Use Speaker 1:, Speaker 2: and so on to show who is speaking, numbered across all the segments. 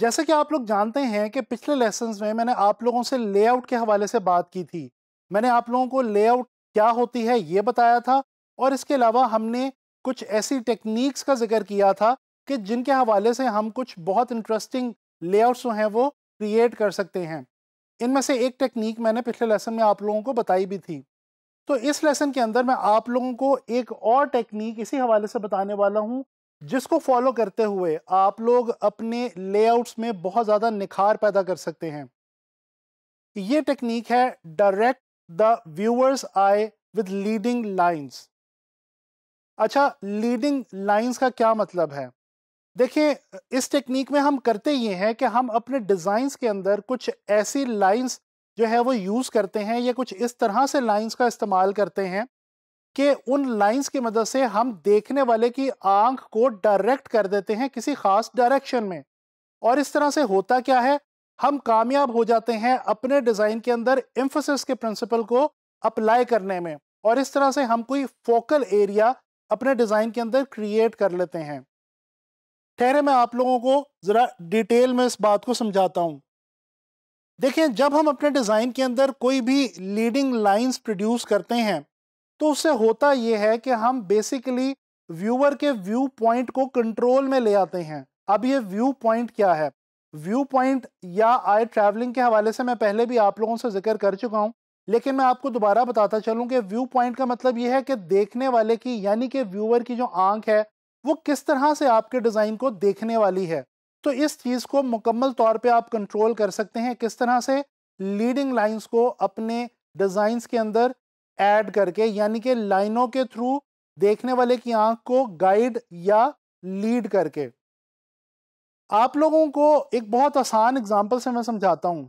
Speaker 1: जैसे कि आप लोग जानते हैं कि पिछले लेसन्स में मैंने आप लोगों से लेआउट के हवाले से बात की थी। मैंने आप लोगों को लेआउट क्या होती है ये बताया था, और इसके अलावा हमने कुछ ऐसी टेक्निक्स का जिक्र किया था कि जिनके हवाले से हम कुछ बहुत इंटरेस्टिंग लेआउट्स जो हैं वो क्रिएट कर सकते हैं। इनमें से एक टेक्निक मैंने पिछले लेसन में आप लोगों को बताई भी थी। तो इस लेसन के अंदर मैं आप लोगों को एक और टेक्निक इसी हवाले से बताने वाला हूं, जिसको फॉलो करते हुए आप लोग अपने लेआउट्स में बहुत ज़्यादा निखार पैदा कर सकते हैं। ये टेक्निक है direct the viewers I with leading lines. अच्छा, लीडिंग लाइंस का क्या मतलब है? देखिए, इस टेक्निक में हम करते ये हैं कि हम अपने डिज़ाइंस के अंदर कुछ ऐसी लाइंस जो है वो यूज़ करते हैं, या कुछ इस तरह से लाइंस का इस्तेमाल करते हैं कि उन लाइंस की मदद से हम देखने वाले की आंख को डायरेक्ट कर देते हैं किसी खास डायरेक्शन में। और इस तरह से होता क्या है, हम कामयाब हो जाते हैं अपने डिज़ाइन के अंदर एम्फसिस के प्रिंसिपल को अप्लाई करने में, और इस तरह से हम कोई फोकल एरिया अपने डिज़ाइन के अंदर क्रिएट कर लेते हैं। ठहरे, मैं आप लोगों को ज़रा डिटेल में इस बात को समझाता हूँ। देखिए, जब हम अपने डिज़ाइन के अंदर कोई भी लीडिंग लाइंस प्रोड्यूस करते हैं, तो उससे होता यह है कि हम बेसिकली व्यूअर के व्यू पॉइंट को कंट्रोल में ले आते हैं। अब ये व्यू पॉइंट क्या है? व्यू पॉइंट या आई ट्रैवलिंग के हवाले से मैं पहले भी आप लोगों से जिक्र कर चुका हूँ, लेकिन मैं आपको दोबारा बताता चलूँ कि व्यू पॉइंट का मतलब यह है कि देखने वाले की, यानी कि व्यूअर की जो आंख है वो किस तरह से आपके डिज़ाइन को देखने वाली है। तो इस चीज़ को मुकम्मल तौर पे आप कंट्रोल कर सकते हैं किस तरह से, लीडिंग लाइंस को अपने डिज़ाइंस के अंदर ऐड करके, यानी कि लाइनों के थ्रू देखने वाले की आंख को गाइड या लीड करके। आप लोगों को एक बहुत आसान एग्जांपल से मैं समझाता हूं।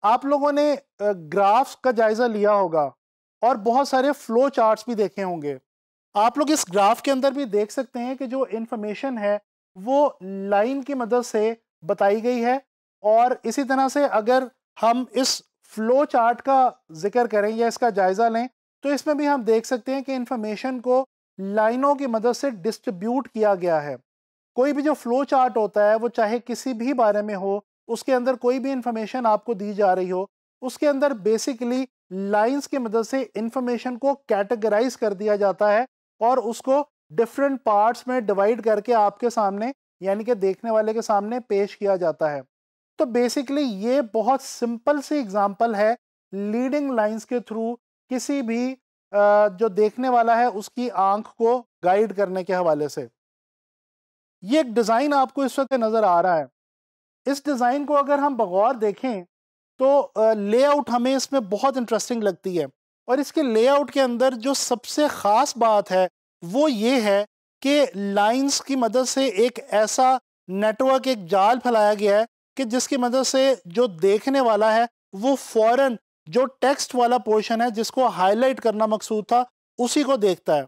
Speaker 1: आप लोगों ने ग्राफ्स का जायजा लिया होगा और बहुत सारे फ्लो चार्ट्स भी देखे होंगे। आप लोग इस ग्राफ के अंदर भी देख सकते हैं कि जो इंफॉर्मेशन है वो लाइन की मदद से बताई गई है। और इसी तरह से अगर हम इस फ्लो चार्ट का जिक्र करें या इसका जायजा लें, तो इसमें भी हम देख सकते हैं कि इंफॉर्मेशन को लाइनों की मदद से डिस्ट्रीब्यूट किया गया है। कोई भी जो फ्लो चार्ट होता है वो चाहे किसी भी बारे में हो, उसके अंदर कोई भी इंफॉर्मेशन आपको दी जा रही हो, उसके अंदर बेसिकली लाइंस की मदद से इंफॉर्मेशन को कैटेगराइज कर दिया जाता है और उसको डिफरेंट पार्ट्स में डिवाइड करके आपके सामने, यानी कि देखने वाले के सामने पेश किया जाता है। तो बेसिकली ये बहुत सिंपल सी एग्जांपल है लीडिंग लाइंस के थ्रू किसी भी जो देखने वाला है उसकी आंख को गाइड करने के हवाले से। ये एक डिज़ाइन आपको इस वक्त नज़र आ रहा है। इस डिज़ाइन को अगर हम बगौर देखें तो लेआउट हमें इसमें बहुत इंटरेस्टिंग लगती है। और इसके लेआउट के अंदर जो सबसे ख़ास बात है वो ये है कि लाइंस की मदद से एक ऐसा नेटवर्क, एक जाल फैलाया गया है कि जिसकी मदद से जो देखने वाला है वो फ़ौरन जो टेक्स्ट वाला पोर्शन है जिसको हाईलाइट करना मकसूद था उसी को देखता है।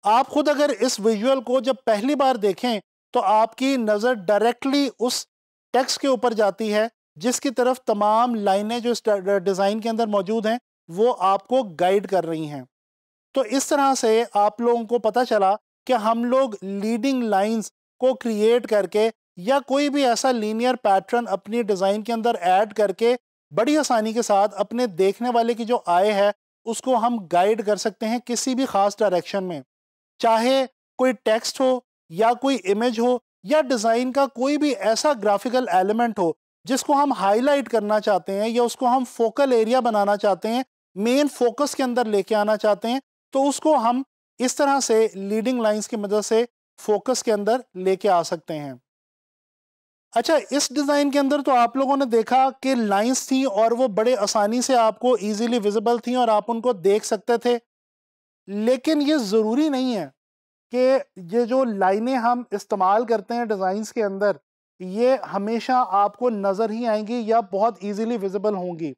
Speaker 1: आप खुद अगर इस विजुअल को जब पहली बार देखें तो आपकी नज़र डायरेक्टली उस टेक्स्ट के ऊपर जाती है जिसकी तरफ तमाम लाइनें जो इस डिज़ाइन के अंदर मौजूद हैं वो आपको गाइड कर रही हैं। तो इस तरह से आप लोगों को पता चला कि हम लोग लीडिंग लाइंस को क्रिएट करके या कोई भी ऐसा लीनियर पैटर्न अपनी डिज़ाइन के अंदर ऐड करके बड़ी आसानी के साथ अपने देखने वाले की जो आय है उसको हम गाइड कर सकते हैं किसी भी ख़ास डायरेक्शन में। चाहे कोई टेक्स्ट हो या कोई इमेज हो या डिज़ाइन का कोई भी ऐसा ग्राफिकल एलिमेंट हो जिसको हम हाईलाइट करना चाहते हैं या उसको हम फोकल एरिया बनाना चाहते हैं, मेन फोकस के अंदर लेके आना चाहते हैं, तो उसको हम इस तरह से लीडिंग लाइंस की मदद से फोकस के अंदर लेके आ सकते हैं। अच्छा, इस डिज़ाइन के अंदर तो आप लोगों ने देखा कि लाइंस थी और वो बड़े आसानी से आपको इजीली विजिबल थी और आप उनको देख सकते थे। लेकिन ये ज़रूरी नहीं है कि ये जो लाइनें हम इस्तेमाल करते हैं डिज़ाइंस के अंदर ये हमेशा आपको नज़र ही आएंगी या बहुत इजीली विजिबल होंगी।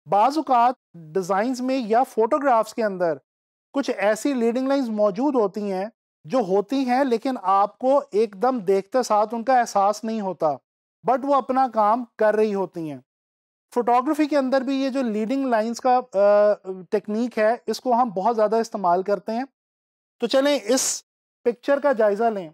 Speaker 1: बाज़ औक़ात डिज़ाइंस में या फोटोग्राफ्स के अंदर कुछ ऐसी लीडिंग लाइंस मौजूद होती हैं जो होती हैं लेकिन आपको एकदम देखते साथ उनका एहसास नहीं होता, बट वो अपना काम कर रही होती हैं। फोटोग्राफी के अंदर भी ये जो लीडिंग लाइंस का टेक्निक है इसको हम बहुत ज़्यादा इस्तेमाल करते हैं। तो चलें इस पिक्चर का जायज़ा लें।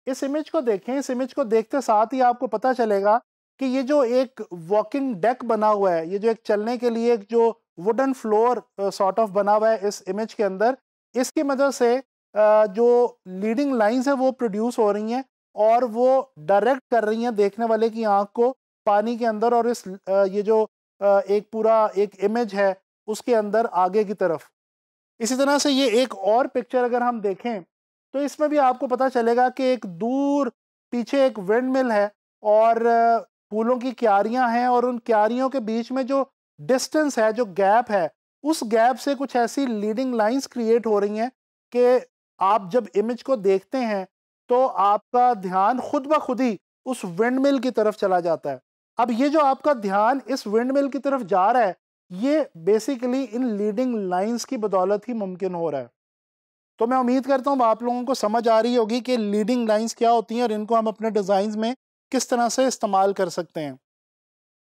Speaker 1: इस इमेज को देखें, इस इमेज को देखते साथ ही आपको पता चलेगा कि ये जो एक वॉकिंग डेक बना हुआ है, ये जो एक चलने के लिए एक जो वुडन फ्लोर सॉर्ट ऑफ बना हुआ है इस इमेज के अंदर, इसकी मदद से जो लीडिंग लाइंस है वो प्रोड्यूस हो रही हैं और वो डायरेक्ट कर रही हैं देखने वाले की आंख को पानी के अंदर और इस ये जो एक पूरा एक इमेज है उसके अंदर आगे की तरफ। इसी तरह से ये एक और पिक्चर अगर हम देखें तो इसमें भी आपको पता चलेगा कि एक दूर पीछे एक विंड मिल है और फूलों की क्यारियां हैं और उन क्यारियों के बीच में जो डिस्टेंस है, जो गैप है, उस गैप से कुछ ऐसी लीडिंग लाइंस क्रिएट हो रही हैं कि आप जब इमेज को देखते हैं तो आपका ध्यान खुद ब खुद ही उस विंड मिल की तरफ चला जाता है। अब ये जो आपका ध्यान इस विंड मिल की तरफ जा रहा है, ये बेसिकली इन लीडिंग लाइंस की बदौलत ही मुमकिन हो रहा है। तो मैं उम्मीद करता हूँ आप लोगों को समझ आ रही होगी कि लीडिंग लाइंस क्या होती हैं और इनको हम अपने डिज़ाइंस में किस तरह से इस्तेमाल कर सकते हैं।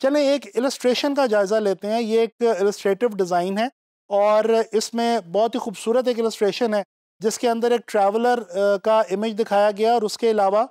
Speaker 1: चलें एक इलस्ट्रेशन का जायज़ा लेते हैं। ये एक इलस्ट्रेटिव डिज़ाइन है और इसमें बहुत ही खूबसूरत एक इलस्ट्रेशन है जिसके अंदर एक ट्रैवलर का इमेज दिखाया गया और उसके अलावा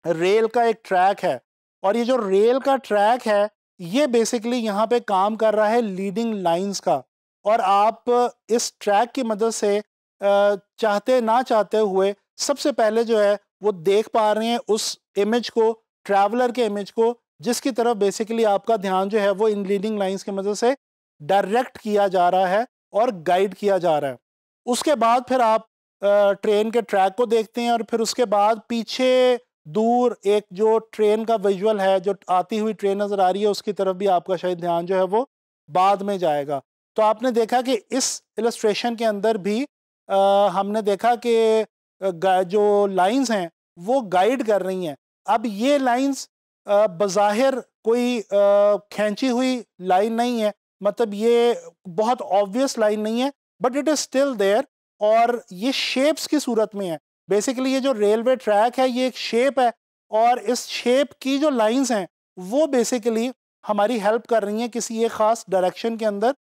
Speaker 1: रेल का एक ट्रैक है और ये जो रेल का ट्रैक है ये बेसिकली यहाँ पे काम कर रहा है लीडिंग लाइंस का। और आप इस ट्रैक की मदद से चाहते ना चाहते हुए सबसे पहले जो है वो देख पा रहे हैं उस इमेज को, ट्रैवलर के इमेज को, जिसकी तरफ बेसिकली आपका ध्यान जो है वो इन लीडिंग लाइंस की मदद से डायरेक्ट किया जा रहा है और गाइड किया जा रहा है। उसके बाद फिर आप ट्रेन के ट्रैक को देखते हैं और फिर उसके बाद पीछे दूर एक जो ट्रेन का विजुअल है, जो आती हुई ट्रेन नज़र आ रही है, उसकी तरफ भी आपका शायद ध्यान जो है वो बाद में जाएगा। तो आपने देखा कि इस इलस्ट्रेशन के अंदर भी हमने देखा कि जो लाइंस हैं वो गाइड कर रही हैं। अब ये लाइंस बज़ाहिर कोई खींची हुई लाइन नहीं है, मतलब ये बहुत ऑब्वियस लाइन नहीं है, but it is still there और ये शेप्स की सूरत में है। बेसिकली ये जो रेलवे ट्रैक है ये एक शेप है और इस शेप की जो लाइंस हैं वो बेसिकली हमारी हेल्प कर रही हैं किसी एक ख़ास डायरेक्शन के अंदर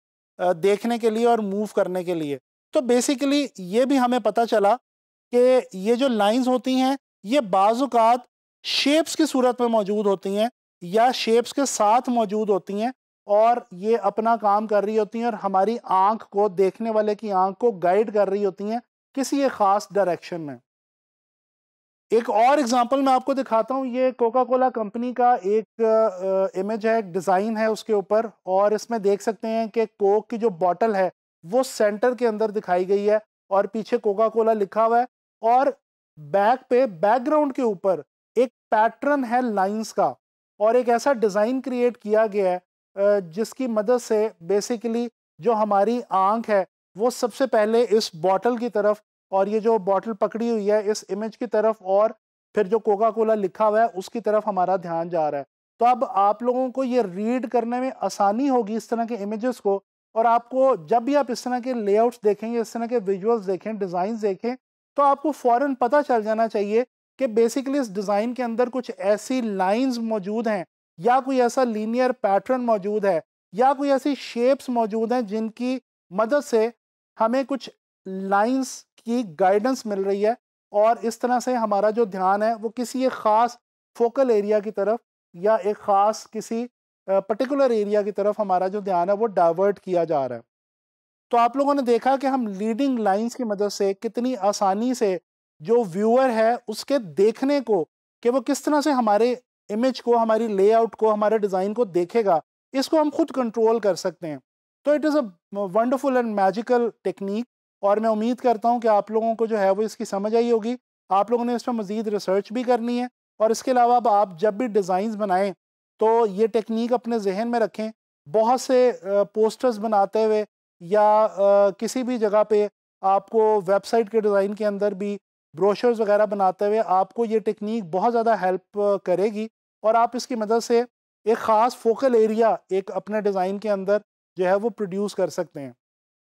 Speaker 1: देखने के लिए और मूव करने के लिए। तो बेसिकली ये भी हमें पता चला कि ये जो लाइंस होती हैं ये बाज़-औक़ात शेप्स की सूरत में मौजूद होती हैं या शेप्स के साथ मौजूद होती हैं और ये अपना काम कर रही होती हैं और हमारी आँख को, देखने वाले की आँख को गाइड कर रही होती हैं किसी एक ख़ास डायरेक्शन में। एक और एग्जांपल मैं आपको दिखाता हूँ। ये कोका कोला कंपनी का एक इमेज है, एक डिज़ाइन है उसके ऊपर और इसमें देख सकते हैं कि कोक की जो बॉटल है वो सेंटर के अंदर दिखाई गई है और पीछे कोका कोला लिखा हुआ है और बैक पे बैकग्राउंड के ऊपर एक पैटर्न है लाइंस का और एक ऐसा डिज़ाइन क्रिएट किया गया है जिसकी मदद से बेसिकली जो हमारी आँख है वो सबसे पहले इस बॉटल की तरफ और ये जो बॉटल पकड़ी हुई है इस इमेज की तरफ और फिर जो कोका कोला लिखा हुआ है उसकी तरफ हमारा ध्यान जा रहा है। तो अब आप लोगों को ये रीड करने में आसानी होगी इस तरह के इमेजेस को और आपको जब भी आप इस तरह के लेआउट्स देखेंगे, इस तरह के विजुअल्स देखें, डिज़ाइंस देखें, तो आपको फ़ौरन पता चल जाना चाहिए कि बेसिकली इस डिज़ाइन के अंदर कुछ ऐसी लाइंस मौजूद हैं या कोई ऐसा लीनियर पैटर्न मौजूद है या कोई ऐसी शेप्स मौजूद हैं जिनकी मदद से हमें कुछ लाइंस की गाइडेंस मिल रही है और इस तरह से हमारा जो ध्यान है वो किसी एक ख़ास फोकल एरिया की तरफ या एक ख़ास किसी पर्टिकुलर एरिया की तरफ हमारा जो ध्यान है वो डाइवर्ट किया जा रहा है। तो आप लोगों ने देखा कि हम लीडिंग लाइंस की मदद से कितनी आसानी से जो व्यूअर है उसके देखने को कि वो किस तरह से हमारे इमेज को, हमारी लेआउट को, हमारे डिज़ाइन को देखेगा, इसको हम खुद कंट्रोल कर सकते हैं। तो it is a wonderful and magical technique और मैं उम्मीद करता हूँ कि आप लोगों को जो है वो इसकी समझ आई होगी। आप लोगों ने इस पर मज़ीद रिसर्च भी करनी है और इसके अलावा अब आप जब भी डिज़ाइंस बनाएं तो ये टेक्निक अपने जहन में रखें। बहुत से पोस्टर्स बनाते हुए या किसी भी जगह पे आपको वेबसाइट के डिज़ाइन के अंदर भी ब्रोशर्स वगैरह बनाते हुए आपको ये टेक्निक बहुत ज़्यादा हेल्प करेगी और आप इसकी मदद से एक ख़ास फोकल एरिया एक अपने डिज़ाइन के अंदर जो है वो प्रोड्यूस कर सकते हैं।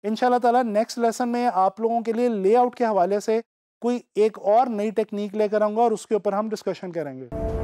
Speaker 1: इंशाल्लाह ताला नेक्स्ट लेसन में आप लोगों के लिए लेआउट के हवाले से कोई एक और नई टेक्निक लेकर आऊँगा और उसके ऊपर हम डिस्कशन करेंगे।